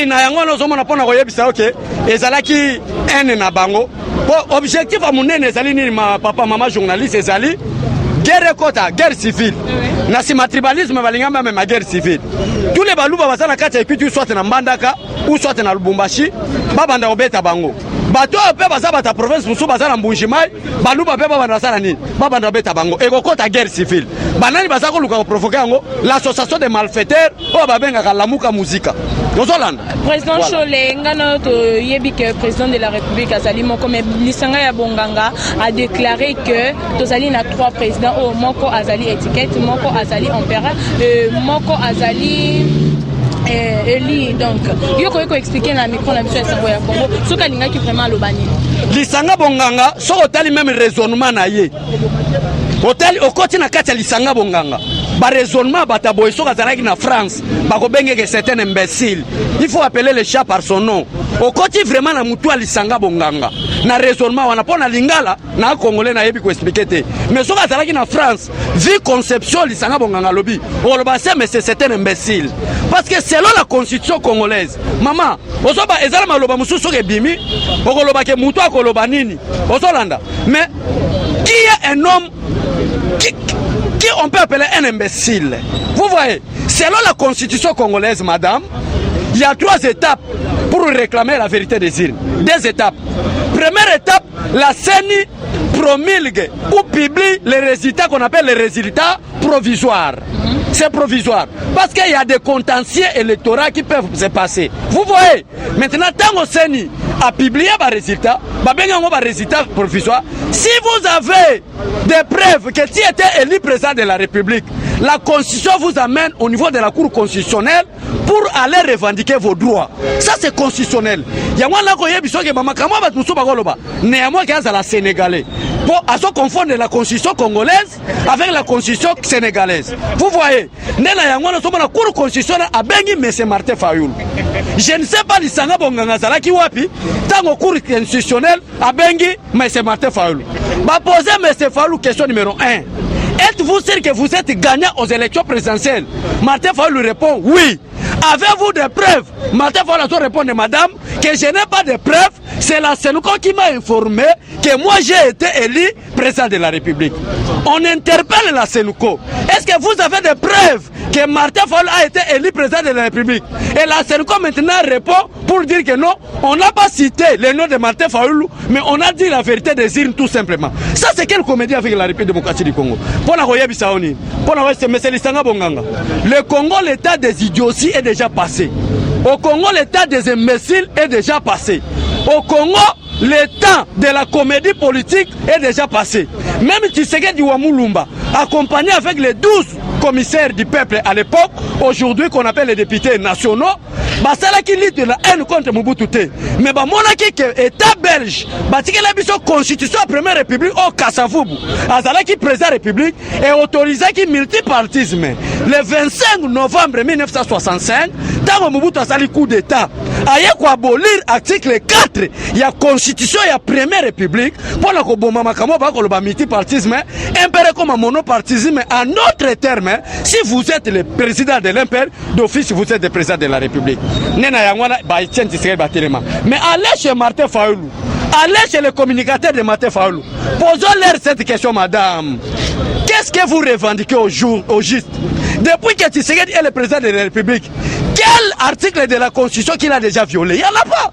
et na yango no somona pona koyebisa OK ezalaki ene na bango po objectif a monene ezali ni ma papa mama journaliste ezali guerre kota guerre civile na sima tribalisme balinga même ma guerre civile tous les baluba bazana kati epitu soit na Mbandaka ou soit na Lubumbashi babanda obeta bango bato pe bazaba ta province musu bazana Mbujimai baluba pe babanda sala nini babanda obeta bango eko kota guerre civile banani bazako luka provoquer yango l'association des malfaiteurs o babenga kalamuka muzika Nozolanda président Cholé ngana to yebike président de la République azali moko mais lisanga ya bonganga a déclaré que tozali na 3 présidents au moko azali étiquette moko azali empereur moko azali Eli donc yoko expliquer na micro na biso ya sango ya Congo soka lingaki vraiment lobani lisanga bonganga so otali même raisonnement na ye hôtel okoti na kati ya lisanga bonganga ba raisonnement bataboy soka zalaki na France bakobenge que certains imbéciles il faut appeler le chat par son nom okoti vraiment na mutu ya lisanga bonganga na raisonnement wana pona lingala na congolais na yebi ko expliquer te mais soka zalaki na France vie conception lisanga bonganga lobi oloba c'est mais c'est certains imbéciles parce que selon la constitution congolaise maman ozoba ezala maloba mususu ke bimi okoloba ke mutu akoloba nini ozolanda mais qui est un homme qui on peut appeler un imbécile. Vous voyez, selon la constitution congolaise, madame, il y a 3 étapes pour réclamer la vérité des urnes. 2 étapes. Première étape, la CENI promulgue ou publie les résultats qu'on appelle les résultats provisoires. C'est provisoire. Parce qu'il y a des contentieux électoraux qui peuvent se passer. Vous voyez, maintenant, tant que CENI a publié les résultats, résultats provisoires, si vous avez des preuves que tu étais élu président de la République, la Constitution vous amène au niveau de la Cour constitutionnelle pour aller revendiquer vos droits. Ça, c'est constitutionnel. Il y a un sénégalais. Pour à se confondre la Constitution congolaise avec la Constitution sénégalaise. Vous voyez, la Cour constitutionnelle a béni M. Martin Fayoulou. Je ne sais pas si Sanga Bonganga Zalaki Wapi, tant que Cour constitutionnelle a béni M. Martin Fayoulou. Va poser M. Fayoulou question numéro 1. Êtes-vous sûr que vous êtes gagnant aux élections présidentielles? Martin Fayoulou répond oui. Avez-vous des preuves? Martin Fayoulou répond madame que je n'ai pas de preuves. C'est la Sénéco qui m'a informé que moi j'ai été élu président de la République. On interpelle la Sénéco. Est-ce que vous avez des preuves que Martin Fayoulou a été élu président de la République? Et la Sénéco maintenant répond pour dire que non, on n'a pas cité le nom de Martin Fayoulou, mais on a dit la vérité des urnes tout simplement. Ça c'est quelle comédie avec la République démocratique du Congo? Pour la Royabi Saoni, pour la Bonganga. Le Congo, l'état des idioties est déjà passé. Au Congo, l'état des imbéciles est déjà passé. Au Congo, le temps de la comédie politique est déjà passé. Même Tshisekedi Wamulumba, accompagné avec les 12 commissaires du peuple à l'époque, aujourd'hui qu'on appelle les députés nationaux, basala qui lit de la haine contre Mobutu. Mais bah monaki que État belge, bâti la biso constitution de la première république au Kassavoubou, azala qui président république et autorisé qui multipartisme. Le 25 novembre 1965, tant que Mobutu a sali coup d'état, aye ko abolir article 4, il y a constitution, il y a première république, pour la koboma makamo ba ko lo ba multipartisme, impéré comme monopartisme en autre terme, si vous êtes le président de l'impérial, d'office vous êtes le président de la république. Mais allez chez Martin Fayoulou, allez chez le communicateur de Martin Fayoulou, posons-leur cette question, madame. Qu'est-ce que vous revendiquez au juste? Depuis que Tshisekedi est le président de la République, quel article de la Constitution qu'il a déjà violé? Il n'y en a pas.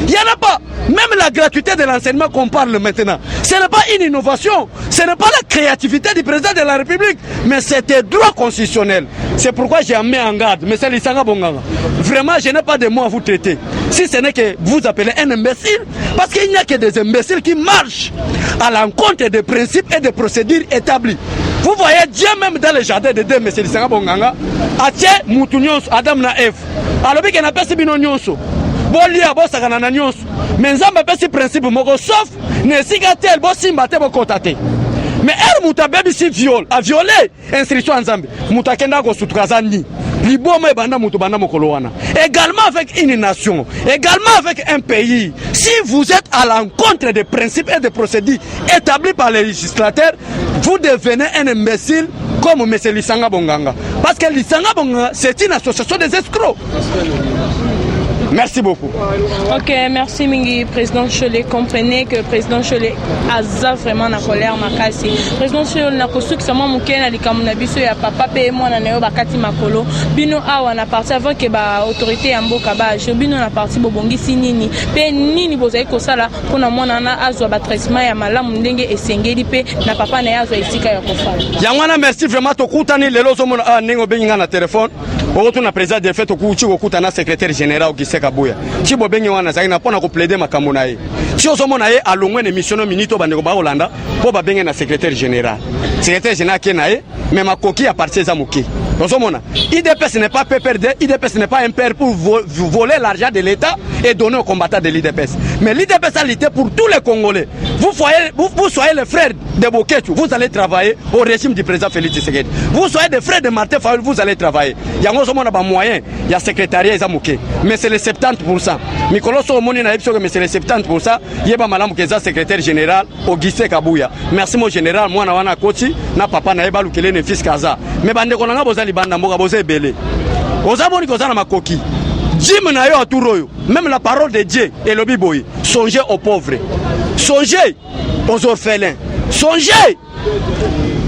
Il n'y en a pas. Même la gratuité de l'enseignement qu'on parle maintenant, ce n'est pas une innovation, ce n'est pas la créativité du président de la République, mais c'est un droit constitutionnel. C'est pourquoi j'ai mis en garde, M. Lisanga Bonganga. Vraiment, je n'ai pas de mots à vous traiter. Si ce n'est que vous appelez un imbécile, parce qu'il n'y a que des imbéciles qui marchent à l'encontre des principes et des procédures établis. Vous voyez Dieu même dans le jardin de Dieu, M. Lisanga Bonganga, Atie Moutounios, Adam Naef. Alors, il n'y a pas de binonyonso. Bolia bosakana na nyonso mais nzamba pesi principe moko sauf ne sigatel bosimba te bokotate mais er muta bebi si viol a violé instruction nzambe muta kenda ko sutukazani liboma ebanda mutu banda mokolo wana également avec une nation également avec un pays. Si vous êtes à l'encontre des principes et des procédures établis par les législateurs, vous devenez un imbécile comme M. Lisanga Bonganga, parce que Lisanga Bonganga c'est une association des escrocs. Merci beaucoup. Ok, merci mingi président Cholet. Comprenez que président Cholet a vraiment na colère makasi. Président Cholet na kosuki sama muke na likamu na biso ya papa pe mwana na yo bakati makolo. Bino awa na parti avant que ba autorité ya mboka ba je bino na parti bobongisi nini pe nini bozali kosala pona mwana na azwa ba traitement ya malamu ndenge esengeli pe na papa na azwa esika ya kofala. Yangwana merci vraiment tokutani lelo zomona ningo benga na telefone. Oto na président de fait okuchi kokutana secrétaire général Augustin Kabuya. Chibo bengi wana zaki na pona ko plaider makambo na ye. Chi ozomona ye alongwe ne mission minito bandeko ba Holanda po ba benga na secrétaire général. Secrétaire général kenaye mais makoki a parti za muki. Ozomona IDPS n'est pas PPRD, IDPS n'est pas un père pour voler l'argent de l'État et donner aux combattants de l'IDPS. Mais l'IDPS a lutté pour tous les Congolais. Vous soyez les frères de Boketu, vous allez travailler au régime du président Félix Tshisekedi. Vous soyez des frères de Martin Fayulu, vous allez travailler. Il y a un moyen, il y a secrétariat, mais c'est le 70%. Mikolo Somoni na epso mais c'est le 70%. Yeba malamu keza secrétaire général Augustin Kabuya. Merci mon général, moi na wana coach na papa na eba lukele ne fils kaza. Mais bande konanga bozali banda mboka boze belé. Ozaboni kozana makoki. Jim na yo aturoyo. Même la parole de Dieu et le biboy. Songez aux pauvres. Songez aux orphelins. Songez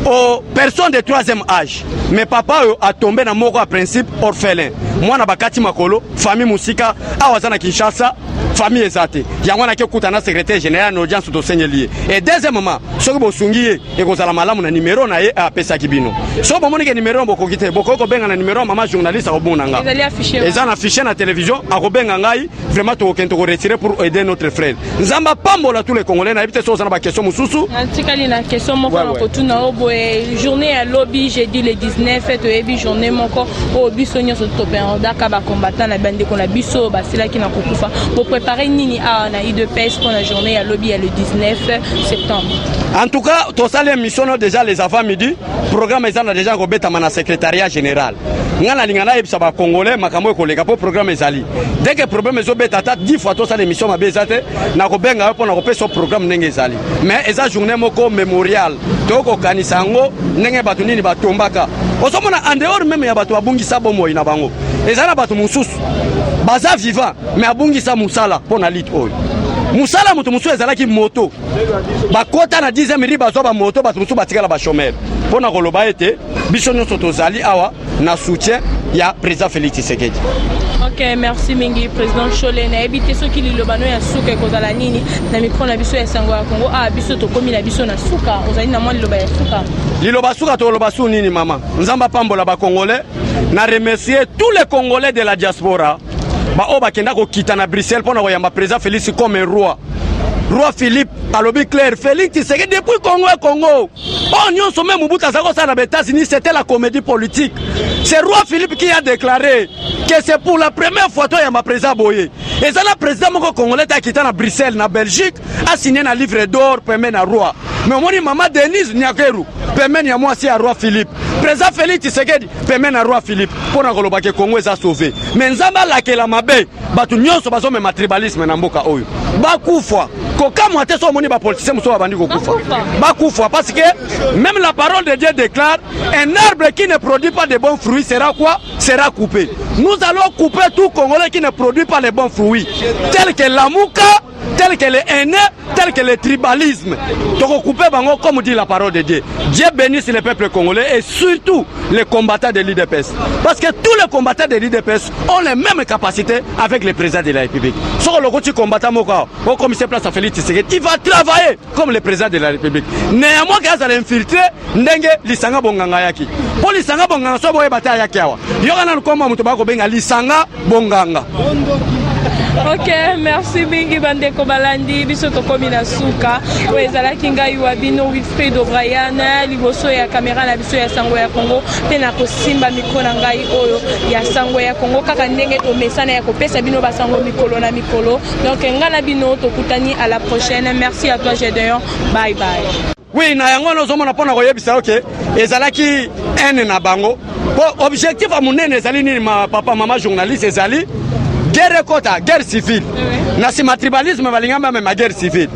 aux personnes de troisième âge. Mais papa a tombé dans mon principe orphelin. Moi na bakati makolo, famille musika, awazana Kinshasa, famille ezate. Yangwana ke kutana secrétaire général na audience to senyelier. Et deuxièmement, soki bosungiye e kozala malamu na numéro na ye a pesa kibino. So bomoni ke numéro boko kite, boko ko benga na numéro mama journaliste a bonanga. Ils ont affiché na télévision a ko benga ngai, vraiment to kento ko retirer pour aider notre frère. Nzamba pambola tous les Congolais na bité so za ba question mususu. Antikali na question moko ko tuna obo journée à lobby jeudi le 19 fête ebi journée moko o biso nyoso topé daka ba combattant na bande ko na biso ba sila ki na kokufa. Bo préparer nini a na IDPS pour la journée à lobby le 19 septembre. En tout cas, to sale mission déjà les avant midi, programme ezana déjà ko beta na secrétariat général. Ngana lingana ebisa ba congolais makambo ko leka po programme ezali. Dès que problème ezo beta ta 10 fois to sale mission ma bezate na ko benga po na ko pesa programme ndenge ezali. Mais eza journée moko mémorial. To ko kanisango ndenge batu nini batombaka. Osomona en dehors même ya batu abungisa bomo ina bango. Ezana batu mususu. Baza vivant mais abungisa musala pona lit oyo. Musala mutu musu ezalaki moto. Bakota na 10e riba zo ba moto batu musu batikala ba chômeur. Pona koloba ete biso nyonso tozali awa na soutien ya président Félix Tshisekedi. Ok, merci mingi président Cholet na ebité soki lilobano ya suka ekozala nini na micro na biso ya sango ya Congo biso tokomi na biso na suka ozali na mwa liloba ya suka. Liloba suka to loba su nini mama. Nzamba pambola ba Congolais na remercier tous les Congolais de la diaspora. Ba oba kenda ko kita na Bruxelles pona ko yamba président Félix comme un roi. Roi Philippe alobi clair Félix Tshisekedi depuis Congo. Oh non, sommet Mobutu Sako ça aux États-Unis, c'était la comédie politique. C'est Roi Philippe qui a déclaré que c'est pour la première fois qu'il y a ma président Boye. Et ça, le président congolais qui est à Bruxelles, en Belgique, a signé un livre d'or permet à Roi. Mais moi, maman Denise Nyakeru permet à moi aussi à Roi Philippe. Président Félix Tshisekedi permet à Roi Philippe pour que le Congo est sauvé. Mais Nzamba la ke la mabe, batu nyonso bazo me tribalisme na mboka oyo. Bakufa. Koka mwate so moni ba politicien muso bandi kokufa. Bakufa parce que même la parole de Dieu déclare un arbre qui ne produit pas de bons fruits sera quoi? Sera coupé. Nous allons couper tout Congolais qui ne produit pas de bons fruits, tel que l'amouka, tel que le haine, tel que le tribalisme. Donc couper bango comme dit la parole de Dieu. Dieu bénisse le peuple congolais et surtout les combattants de l'IDPS. Parce que tous les combattants de l'IDPS ont les mêmes capacités avec le président de la République. Sur le côté combattant Moka, au commissaire place à Félix Tshisekedi, il va travailler comme le président de la République. Néanmoins, quand il a infiltré, ndenge lisanga bonganga yaki. Pour lisanga bonganga, so boye bata yaki awa. Yogana nkoma mutobako benga lisanga bonganga. Ok, merci mingi bandeko balandi biso tokomi na suka o ezalaki ngai wa bino Wilfried O'Brien liboso ya kamera na biso ya sango ya Congo pe na kosimba mikro na ngai oyo ya sango ya Congo kaka ndenge to mesana ya kopesa bino basango mikolo na mikolo. Donc ngana bino tokutani à la prochaine. Merci à toi Gédéon. Bye bye. Oui, na yango no zomona pona ko yebisa ok ezalaki ene na bango. Po objectif a munene ezali ni ma papa mama journaliste ezali guerre kota, guerre civile. Na sima tribalisme balingamba même guerre civile.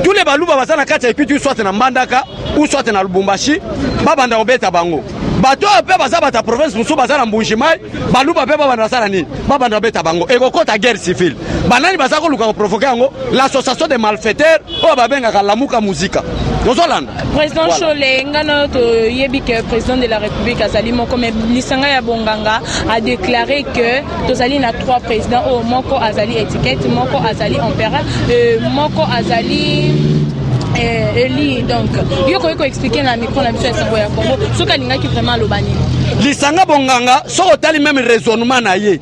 Tous les baluba basana kati epitu soit na Mbandaka ou soit na Lubumbashi, babanda obeta bango. bato pe baza bata province musu baza na Mbujimai baluba pe baba na sala nini baba na beta bango ekokota guerre civile banani baza ko luka provoquer yango l'association des malfaiteurs o babenga ka lamuka muzika tozolanda président Cholé ngana to yebi que président de la République azali moko mais lisanga ya bonganga a déclaré que tozali na 3 présidents o moko azali étiquette moko azali empereur moko azali Eli donc yo ko expliquer na micro na biso ya sango ya Congo soka lingaki vraiment lobani lisanga bonganga so otali même raisonnement na ye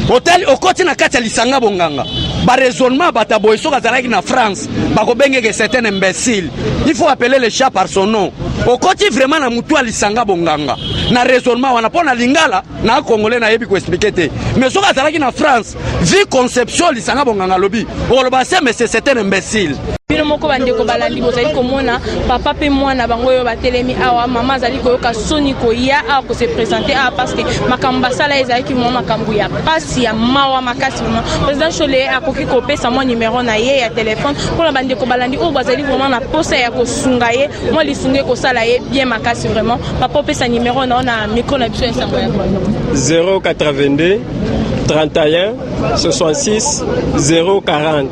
hôtel okoti na kati ya lisanga bonganga ba raisonnement bata boy soka zalaki na France bako bengeke certains imbéciles il faut appeler le chat par son nom okoti vraiment na mutu lisanga bonganga na raisonnement wana pona lingala na congolais na yebi ko expliquer te mais soka zalaki na France vie conception lisanga bonganga lobi oloba se mais c'est certain imbécile bino moko bandeko balandi bozali komona papa pe mwana bango yo batelemi awa mama azali koyoka soni koya awa ko se présenter awa parce que makambo basala ezali ki mwa makambo ya pasi ya mawa makasi vraiment président Cholé akoki kopesa mwa numéro na ye ya téléphone pour bandeko balandi oyo bazali vraiment na posa ya kosunga ye mwa lisunge kosala ye bien makasi vraiment papa pesa numéro na micro na biso ya sango ya 082 31 66 040